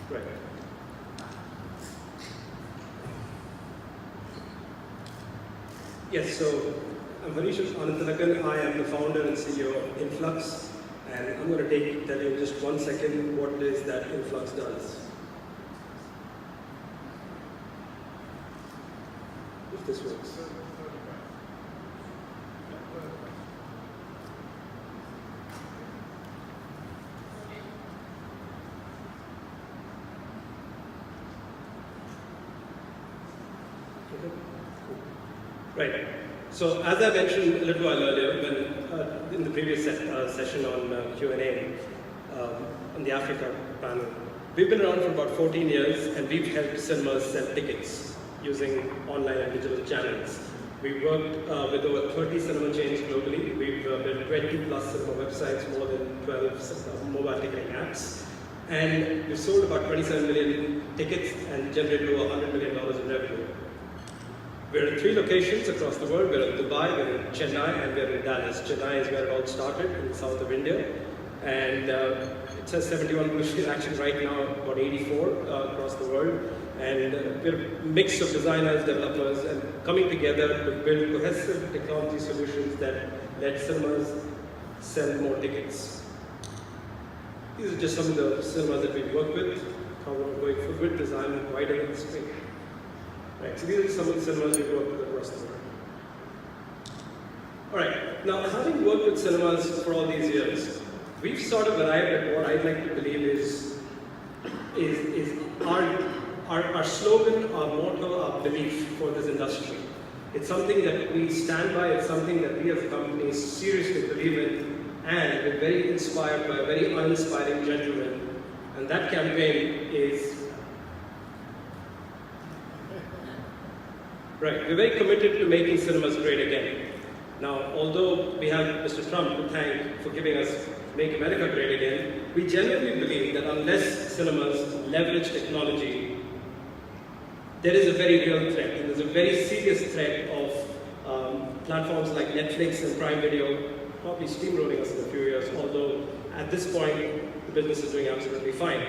Right. Yes, so I'm Harish Anand Thilakan. I am the founder and CEO of Influx, and I'm going to tell you in just 1 second what it is that Influx does. If this works. Right. So as I mentioned a little while earlier, when in the previous session on Q&A on the Africa panel, we've been around for about 14 years, and we've helped cinemas sell tickets using online and digital channels. We've worked with over 30 cinema chains globally. We've built 20 plus cinema websites, more than 12 mobile ticketing apps, and we've sold about 27 million tickets and generated over $100 million in revenue. We're in 3 locations across the world. We're in Dubai, we're in Chennai, and we're in Dallas. Chennai is where it all started, in the south of India. And it says 71 countries, actually right now about 84 across the world. And we're a mix of designers, developers, and coming together to build cohesive technology solutions that let cinemas sell more tickets. These are just some of the cinemas that we've worked with, how we're going for good design, wider in the screen. Right, so these are some of the cinemas we've worked with across the world. All right, now having worked with cinemas for all these years, we've sort of arrived at what I'd like to believe is our slogan, our motto, our belief for this industry. It's something that we stand by, it's something that we as a company seriously believe in, and we're very inspired by a very uninspiring gentleman. And that campaign is right, we're very committed to making cinemas great again. Now, although we have Mr. Trump to thank for giving us Make America Great Again, we genuinely believe that unless cinemas leverage technology, there is a very real threat, and there's a very serious threat of platforms like Netflix and Prime Video probably steamrolling us in a few years, although at this point, the business is doing absolutely fine.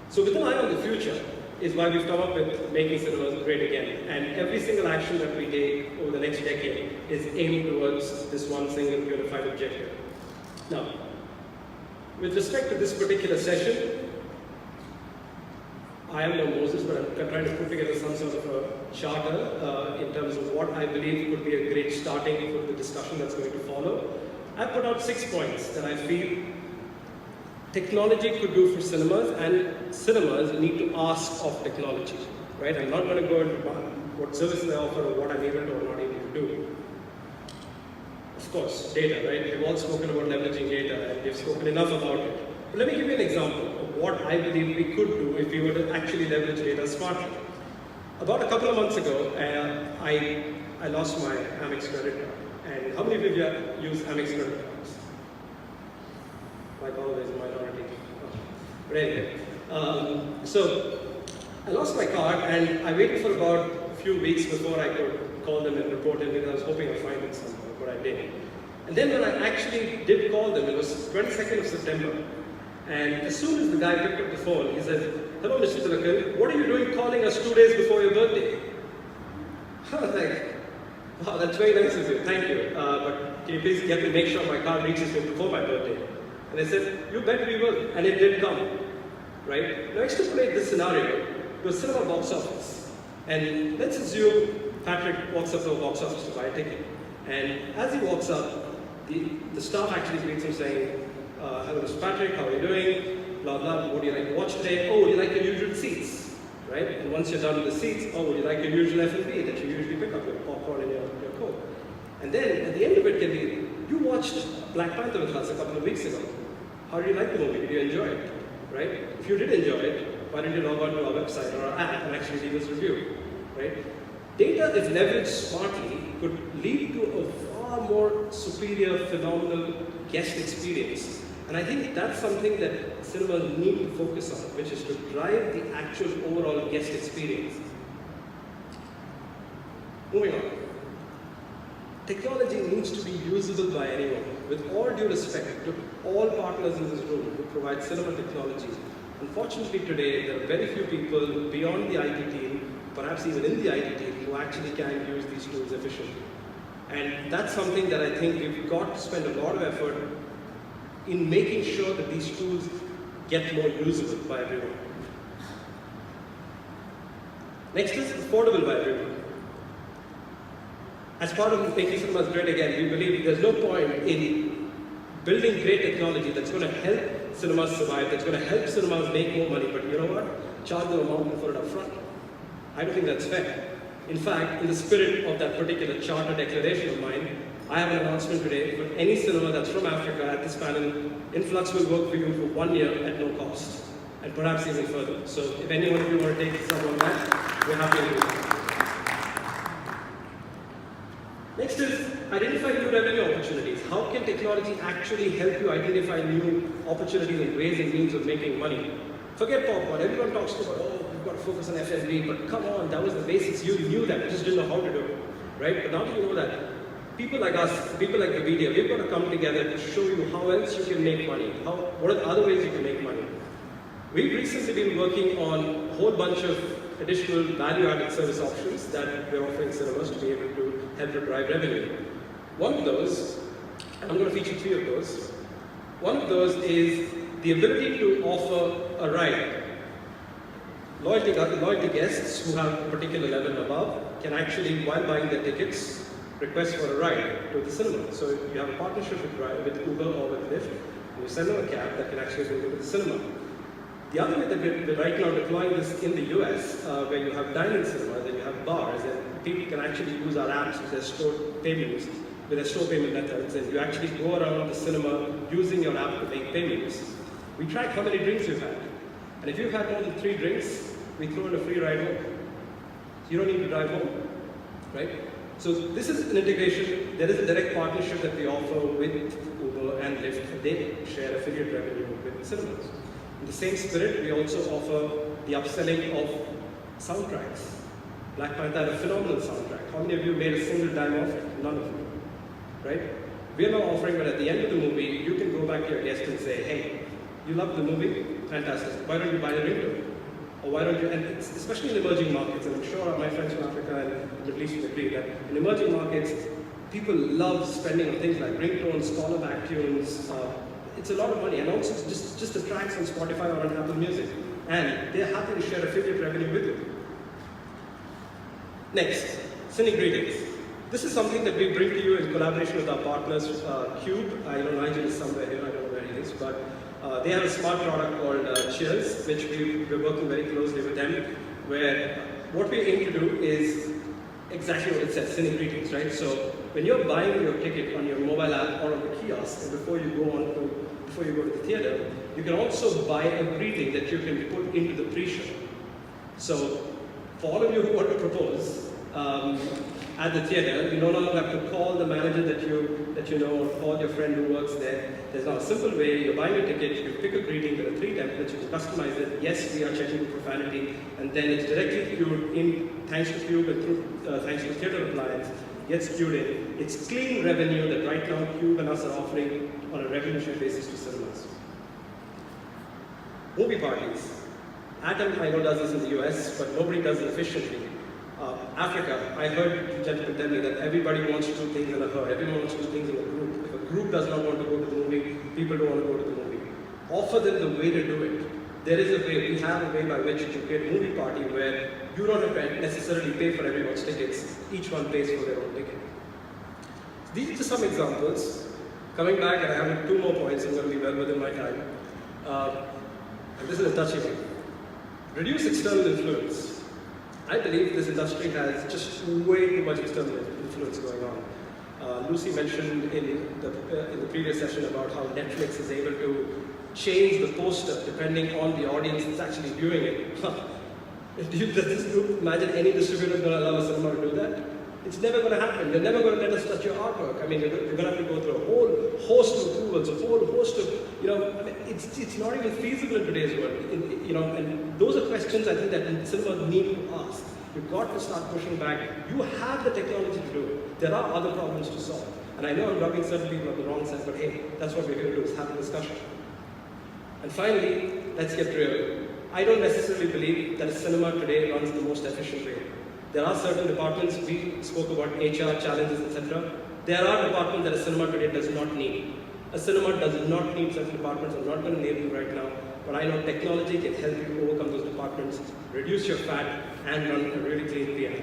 So with an eye on the future, is why we've come up with making cinemas great again. And every single action that we take over the next decade is aiming towards this one single unified objective. Now, with respect to this particular session, I am no Moses, but I'm trying to put together some sort of a charter in terms of what I believe could be a great starting for the discussion that's going to follow. I put out 6 points that I feel technology could do for cinemas, and cinemas need to ask of technology, right? I'm not going to go into what services I offer or what I'm able to or not able to do. Of course, data, right? We've all spoken about leveraging data, and we've spoken enough about it. But let me give you an example of what I believe we could do if we were to actually leverage data smartly. About a couple of months ago, I lost my Amex credit card. And how many of you use Amex credit cards? Like always, a minority. But anyway, so I lost my card, and I waited for about a few weeks before I could call them and report it, because I was hoping I'd find it somewhere, but I didn't. And then when I actually did call them, it was 22nd of September. And as soon as the guy picked up the phone, he said, "Hello, Mr. Thilakan, what are you doing calling us 2 days before your birthday?" I was like, "Wow, that's very nice of you, thank you. But can you please make sure my card reaches me before my birthday?" And they said, "You bet we will," and it did come, right? Now extrapolate this scenario to a cinema box office. And let's assume Patrick walks up to a box office to buy a ticket. And as he walks up, the staff actually greets him saying, "Hello, Mr. Patrick, how are you doing? Blah, blah, what do you like to watch today? Oh, would you like your usual seats?" Right? And once you're done with the seats, "Oh, would you like your usual F&B that you usually pick up, your popcorn and your Coke?" And then at the end of it can be, "You watched Black Panther with us a couple of weeks ago. How did you like the movie? Did you enjoy it?" Right? If you did enjoy it, why didn't you log on to our website or our app and actually leave us a review? Right? Data, if leveraged smartly, could lead to a far more superior, phenomenal guest experience. And I think that's something that cinemas need to focus on, which is to drive the actual overall guest experience. Moving on. Technology needs to be usable by anyone. With all due respect to all partners in this room who provide cinema technology, Unfortunately today, there are very few people beyond the IT team, perhaps even in the IT team, who actually can use these tools efficiently. And that's something that I think we've got to spend a lot of effort in making sure that these tools get more usable by everyone. Next is affordable by everyone. As part of making cinemas great again, we believe there's no point in building great technology that's going to help cinemas survive, that's going to help cinemas make more money, but you know what? Charge them a mountain for it up front. I don't think that's fair. In fact, in the spirit of that particular charter declaration of mine, I have an announcement today for any cinema that's from Africa at this panel. Influx will work for you for 1 year at no cost, and perhaps even further. So if any one of you want to take this up on that, we're happy to do that. Next is identify new revenue opportunities. How can technology actually help you identify new opportunities and ways and means of making money? Forget popcorn. Everyone talks about, oh, we've got to focus on F&B, but come on, that was the basics. You knew that, you just didn't know how to do it, right? But now that you know that, people like us, people like the media, we've got to come together to show you how else you can make money. What are the other ways you can make money? We've recently been working on a whole bunch of additional value-added service options that we're offering cinemas to be able to help to drive revenue. One of those, and I'm going to feature 3 of those, one of those is the ability to offer a ride. Loyalty guests who have a particular level and above can actually, while buying their tickets, request for a ride to the cinema. So you have a partnership with Uber or with Lyft, and you send them a cab that can actually bring you to the cinema. The other way that we're right now deploying this in the US, where you have dining cinemas and you have bars, and people can actually use our apps with their store payments, with their store payment methods, and you actually go around the cinema using your app to make payments. We track how many drinks you've had. And if you've had more than 3 drinks, we throw in a free ride home. So you don't need to drive home, right? So this is an integration. There is a direct partnership that we offer with Uber and Lyft. They share affiliate revenue with cinemas. In the same spirit, we also offer the upselling of soundtracks. Black Panther had a phenomenal soundtrack. How many of you made a single dime off it? None of you, right? We are now offering that at the end of the movie, you can go back to your guest and say, hey, you love the movie? Fantastic. Why don't you buy the ringtone? Or why don't you, and it's especially in emerging markets, and I'm sure my friends from Africa and Middle East will agree that in emerging markets, people love spending on things like ringtones, callback tunes. It's a lot of money, and also just the tracks on Spotify or on Apple Music. And they're happy to share affiliate revenue with you. Next, Cine Greetings. This is something that we bring to you in collaboration with our partners, Cube. I know Nigel is somewhere here, I don't know where he is, but they have a smart product called Cheers, which we're working very closely with them, where what we aim to do is exactly what it says, Cine Greetings, right? So when you're buying your ticket on your mobile app or on the kiosk, and before you go to the theater, you can also buy a greeting that you can put into the pre-show. So for all of you who want to propose at the theater, you no longer have to call the manager that you know or call your friend who works there. There's now a simple way. You're buying a ticket, you pick a greeting, there are 3 templates, you can customize it. Yes, we are checking the profanity, and then it's directly queued in, thanks to Cube and through, thanks to theater appliance, gets queued in. It's clean revenue that right now Cube and us are offering on a revenue share basis to cinemas. Movie parties. Atom, I know, does this in the US, but nobody does it efficiently. Africa, I heard you gentlemen tell me that everybody wants to do things in a herd. Everyone wants to do things in a group. If a group does not want to go to the movie, people don't want to go to the movie. Offer them the way to do it. There is a way, we have a way by which you can create a movie party where you don't have to necessarily pay for everyone's tickets. Each one pays for their own ticket. These are just some examples. Coming back, and I have 2 more points, I'm going to be well within my time. And this is a touchy one. Reduce external influence. I believe this industry has just way too much external influence going on. Lucy mentioned in the previous session about how Netflix is able to change the poster depending on the audience that's actually viewing it. Does this group imagine any distributor is going to allow a cinema to do that? It's never going to happen. They're never going to let us touch your artwork. I mean, you're going to have to go through a whole host of approvals, a whole host of, I mean, it's not even feasible in today's world. And those are questions I think that cinemas need to ask. You've got to start pushing back. You have the technology to do it. There are other problems to solve. And I know I'm rubbing certain people on the wrong side, but hey, that's what we're here to do, is have a discussion. And finally, let's get real. I don't necessarily believe that a cinema today runs the most efficient way. There are certain departments, we spoke about HR challenges, etc. There are departments that a cinema today does not need. A cinema does not need certain departments. I'm not going to name them right now, but I know technology can help you overcome those departments, reduce your fat, and run a really clean P&L.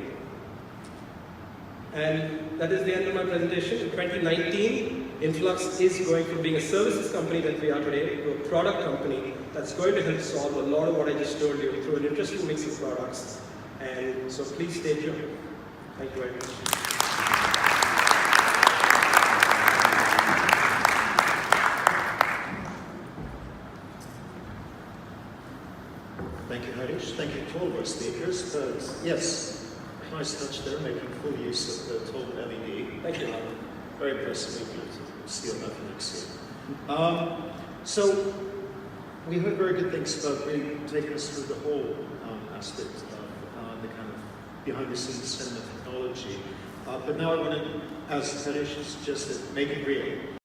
And that is the end of my presentation. In 2019, Influx is going from being a services company that we are today to a product company that's going to help solve a lot of what I just told you through an interesting mix of products. And so please stay tuned. Thank you very much. Thank you, Harish. Thank you to all of our speakers. But yes, nice touch there, making full use of the total LED. Thank you. Very impressive. We'll see on that next year. So we heard very good things about really taking us through the whole aspect of the kind of behind-the-scenes cinema technology. But now I want to, as Harish suggested, make it real.